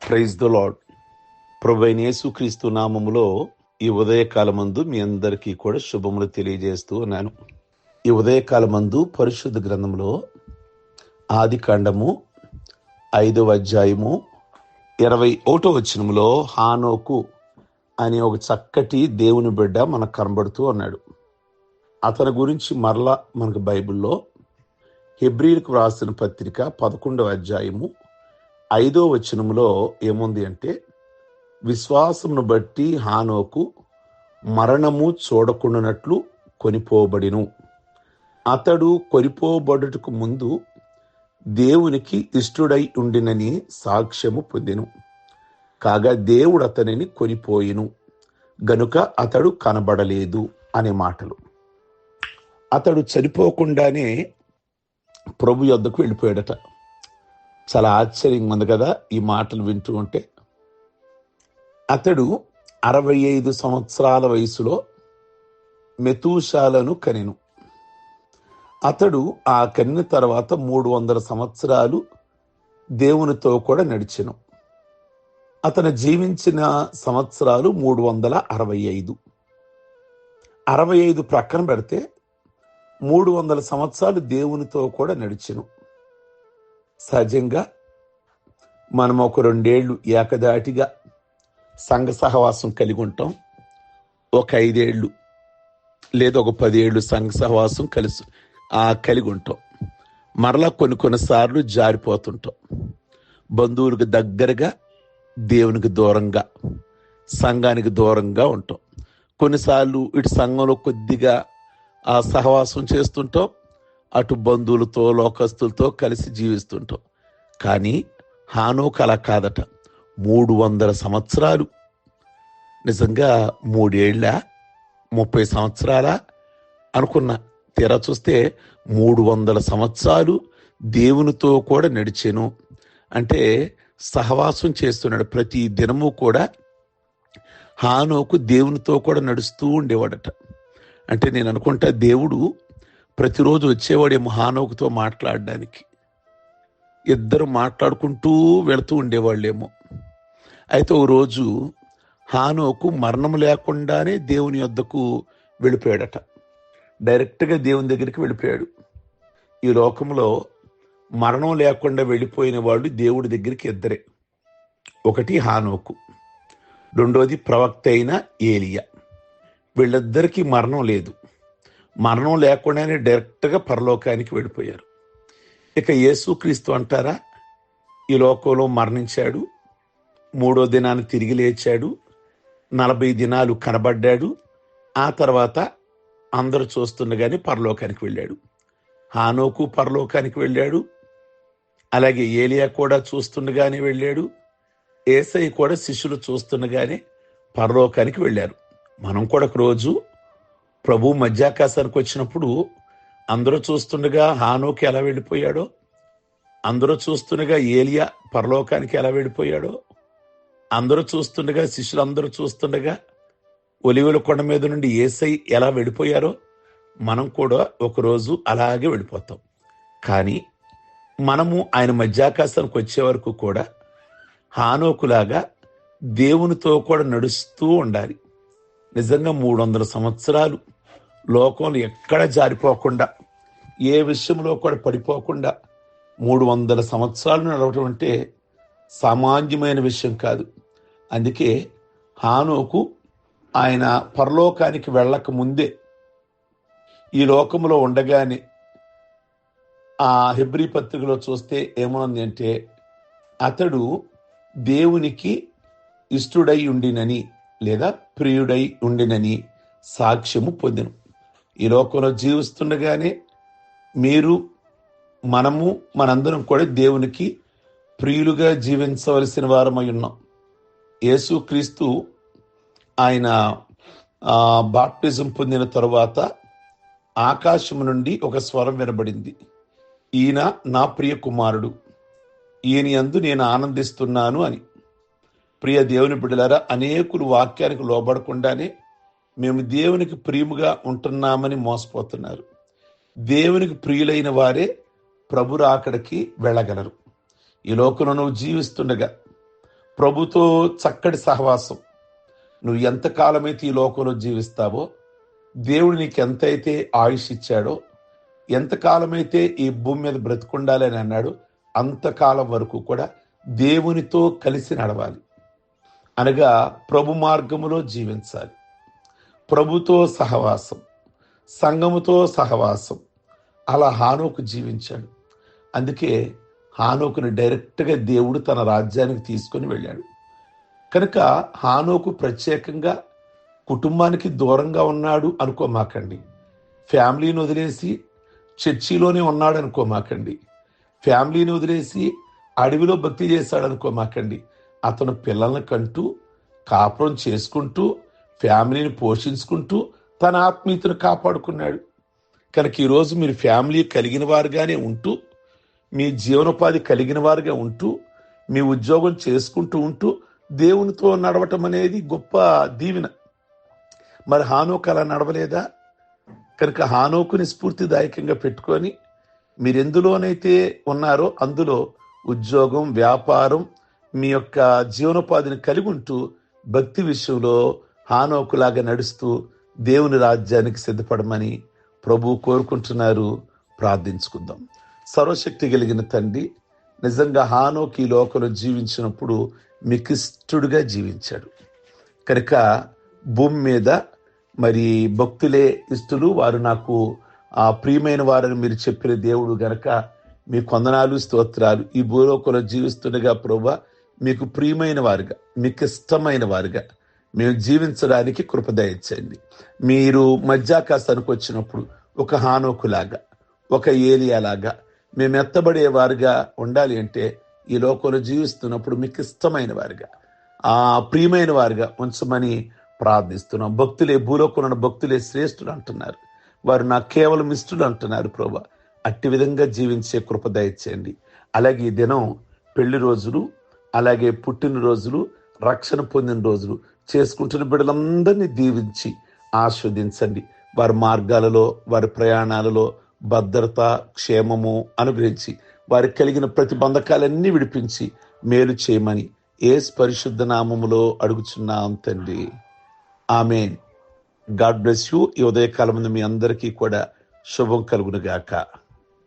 Praise the lord. ప్రభువైన యేసుక్రీస్తు నామములో ఈ ఉదయకాలమందు మీ అందరికీ కూడా శుభములు తెలియజేస్తూ ఉన్నాను. ఈ ఉదయకాలమందు పరిశుద్ధ గ్రంథంలో ఆది కాండము 5వ అధ్యాయము 21వ వచనములో హానోకు అనే ఒక చక్కటి దేవుని బిడ్డ మనకు కనబడుతూ ఉన్నాడు. అతని గురించి మరలా మనకు బైబిల్లో హెబ్రీయులకు వ్రాసిన పత్రిక 11వ అధ్యాయము 5వ వచనములో ఏముంది అంటే, విశ్వాసమును బట్టి హానోకు మరణము చూడకుండానట్లు కొనిపోబడిను. అతడు కొనిపోబడుటకు ముందు దేవునికి ఇష్టుడై ఉండినని సాక్ష్యము పొందెను. కాగా దేవుడు అతనిని కొనిపోయిను గనుక అతడు కనబడలేదు అనే మాటలు. అతడు చనిపోకుండానే ప్రభు యొద్దకు వెళ్ళిపోయాడట. చాలా ఆశ్చర్యంగా ఉంది కదా ఈ మాటలు వింటూ ఉంటే. అతడు 65 సంవత్సరాల వయసులో మెతూషాలను కనెను. అతడు ఆ కనిన తర్వాత 300 సంవత్సరాలు దేవునితో కూడా నడిచెను. అతను జీవించిన సంవత్సరాలు 365. 65 ప్రక్కన పెడితే 300 సంవత్సరాలు దేవునితో కూడా నడిచెను. సహజంగా మనం ఒక 2 ఏళ్ళు ఏకదాటిగా సంఘ సహవాసం కలిగి ఉంటాం. ఒక 5 ఏళ్ళు లేదా ఒక 10 ఏళ్ళు సంఘ సహవాసం కలిగి ఉంటాం. మరలా కొన్నిసార్లు జారిపోతుంటాం. బంధువులకు దగ్గరగా, దేవునికి దూరంగా, సంఘానికి దూరంగా ఉంటాం. కొన్నిసార్లు ఇటు సంఘంలో కొద్దిగా ఆ సహవాసం చేస్తుంటాం, అటు బంధువులతో లోకస్తులతో కలిసి జీవిస్తుంటాం. కానీ హానోకు అలా కాదట. 300 సంవత్సరాలు, నిజంగా 3 ఏళ్ళ 30 సంవత్సరాల అనుకున్నా. తీరా చూస్తే 300 సంవత్సరాలు దేవునితో కూడా నడిచెను. అంటే సహవాసం చేస్తున్నాడు. ప్రతి దినము కూడా హానోకు దేవునితో కూడా నడుస్తూ ఉండేవాడట. అంటే నేను అనుకుంటా దేవుడు ప్రతిరోజు వచ్చేవాడేమో హానోకుతో మాట్లాడడానికి. ఇద్దరు మాట్లాడుకుంటూ వెళుతూ ఉండేవాళ్ళేమో. అయితే ఓ రోజు హానోకు మరణం లేకుండానే దేవుని యొద్దకు వెళ్ళిపోయాడట. డైరెక్ట్గా దేవుని దగ్గరికి వెళ్ళిపోయాడు. ఈ లోకంలో మరణం లేకుండా వెళ్ళిపోయిన వాళ్ళు దేవుడి దగ్గరికి ఇద్దరే. ఒకటి హానోకు, రెండోది ప్రవక్త అయిన ఏలియా. వీళ్ళిద్దరికీ మరణం లేదు. మరణం లేకుండానే డైరెక్ట్గా పరలోకానికి వెళ్ళిపోయారు. ఇక యేసుక్రీస్తు అంటారా, ఈ లోకంలో మరణించాడు, 3వ దినాన్ని తిరిగి లేచాడు, 40 దినాలు కనబడ్డాడు, ఆ తర్వాత అందరూ చూస్తుండగానే పరలోకానికి వెళ్ళాడు. హానోకు పరలోకానికి వెళ్ళాడు, అలాగే ఏలియా కూడా చూస్తుండగానే వెళ్ళాడు, యేసయ్య కూడా శిష్యులు చూస్తుండగానే పరలోకానికి వెళ్ళారు. మనం కూడా ఒక రోజు ప్రభు మధ్యాకాశానికి వచ్చినప్పుడు అందరూ చూస్తుండగా హానోకు ఎలా వెళ్ళిపోయాడో, అందరూ చూస్తుండగా ఏలియా పరలోకానికి ఎలా వెళ్ళిపోయాడో, అందరూ చూస్తుండగా శిష్యులందరూ చూస్తుండగా ఒలివల కొండ మీద నుండి యేసయ్య ఎలా వెళ్ళిపోయారో మనం కూడా ఒకరోజు అలాగే వెళ్ళిపోతాం. కానీ మనము ఆయన మధ్యాకాశానికి వచ్చే వరకు కూడా హానోకులాగా దేవునితో కూడా నడుస్తూ ఉండాలి. నిజంగా 300 సంవత్సరాలు లోకంలో ఎక్కడ జారిపోకుండా, ఏ విషయంలో కూడా పడిపోకుండా 300 సంవత్సరాలు నడవటం అంటే సామాన్యమైన విషయం కాదు. అందుకే హానోకు ఆయన పరలోకానికి వెళ్ళక ముందే ఈ లోకంలో ఉండగానే ఆ హెబ్రీ పత్రికలో చూస్తే ఏమనుంది అంటే, అతడు దేవునికి ఇష్టుడై ఉండినని లేదా ప్రియుడై ఉండినని సాక్ష్యము పొందెను. ఈ లోకంలో జీవిస్తుండగానే మనందరం కూడా దేవునికి ప్రియులుగా జీవించవలసిన వారమై ఉన్నాం. యేసుక్రీస్తు ఆయన బాప్టిజం పొందిన తరువాత ఆకాశం నుండి ఒక స్వరం వినబడింది, ఈయన నా ప్రియ కుమారుడు, ఈయన యందు నేను ఆనందిస్తున్నాను అని. ప్రియ దేవుని బిడ్డలారా, అనేకులు వాక్యానికి లోబడకుండానే మేము దేవునికి ప్రియముగా ఉంటున్నామని మోసపోతున్నారు. దేవునికి ప్రియులైన వారే ప్రభు రాకడికి వెళ్ళగలరు. ఈ లోకంలో నువ్వు జీవిస్తుండగా ప్రభుతో చక్కటి సహవాసం. నువ్వు ఎంతకాలమైతే ఈ లోకంలో జీవిస్తావో, దేవుడు నీకు ఎంతైతే ఆయుష్ ఇచ్చాడో, ఎంతకాలమైతే ఈ భూమి మీద బ్రతుకుండాలి అని అన్నాడు, అంతకాలం వరకు కూడా దేవునితో కలిసి నడవాలి. అనగా ప్రభు మార్గములో జీవించాలి. ప్రభుతో సహవాసం, సంఘముతో సహవాసం. అలా హానోకు జీవించాడు. అందుకే హానోకుని డైరెక్ట్గా దేవుడు తన రాజ్యానికి తీసుకొని వెళ్ళాడు. కనుక హానోకు ప్రత్యేకంగా కుటుంబానికి దూరంగా ఉన్నాడు అనుకోమాకండి. ఫ్యామిలీని వదిలేసి చర్చిలోనే ఉన్నాడు అనుకోమాకండి. ఫ్యామిలీని వదిలేసి అడవిలో భక్తి చేశాడు అనుకోమాకండి. అతను పిల్లల్ని కంటూ, కాపురం చేసుకుంటూ, ఫ్యామిలీని పోషించుకుంటూ తన ఆత్మీయతను కాపాడుకున్నాడు. కనుక ఈరోజు మీరు ఫ్యామిలీ కలిగిన వారుగానే ఉంటూ, మీ జీవనోపాధి కలిగిన వారుగా ఉంటూ, మీ ఉద్యోగం చేసుకుంటూ ఉంటూ దేవునితో నడవటం అనేది గొప్ప దీవెన. మరి హానోకు అలా నడవలేదా? కనుక హానోకుని స్ఫూర్తిదాయకంగా పెట్టుకొని మీరు ఎందులోనైతే ఉన్నారో అందులో ఉద్యోగం, వ్యాపారం, మీ యొక్క జీవనోపాధిని కలిగి ఉంటూ భక్తి విషయంలో హానోకులాగా నడుస్తూ దేవుని రాజ్యానికి సిద్ధపడమని ప్రభు కోరుకుంటున్నారు. ప్రార్థించుకుందాం. సర్వశక్తి కలిగిన తండ్రి, నిజంగా హానోకు ఈ లోకంలో జీవించినప్పుడు మీకు ఇష్టడుగా జీవించాడు. కనుక భూమి మీద మరి భక్తులే ఇష్టలు, వారు నాకు ప్రియమైన వారని మీరు చెప్పిన దేవుడు గనక మీ కొందనాలు, స్తోత్రాలు. ఈ భూలోకంలో జీవిస్తుండగా ప్రభువా, మీకు ప్రియమైన వారుగా, మీకు ఇష్టమైన వారుగా మేము జీవించడానికి కృప దయచేయండి. మీరు మధ్యాకాశానికి వచ్చినప్పుడు ఒక హానోకులాగా, ఒక ఏలియాలాగా మేము ఎత్తబడేవారుగా ఉండాలి అంటే ఈ లోకంలో జీవిస్తున్నప్పుడు మీకు ఇష్టమైన వారుగా, ప్రియమైన వారుగా ఉంచమని ప్రార్థిస్తున్నాం. భక్తులే భూలోకంలో భక్తులే శ్రేష్ఠులు అంటున్నారు, వారు నాకు కేవలం ఇష్టలు అంటున్నారు ప్రభా. అట్టి విధంగా జీవించే కృప దయచేయండి. అలాగే ఈ దినం పెళ్లి రోజులు, అలాగే పుట్టినరోజులు, రక్షణ పొందిన రోజులు చేసుకుంటున్న బిడ్డలందరినీ దీవించి ఆస్వాదించండి. వారి మార్గాలలో, వారి ప్రయాణాలలో భద్రత, క్షేమము అనుగ్రహించి వారికి కలిగిన ప్రతిబంధకాలన్నీ విడిపించి మేలు చేయమని యేసు పరిశుద్ధ నామములో అడుగుచున్నాం తండ్రి. ఆమేన్. God bless you. ఈ ఉదయకాలం మీ అందరికీ కూడా శుభం కలుగును గాక.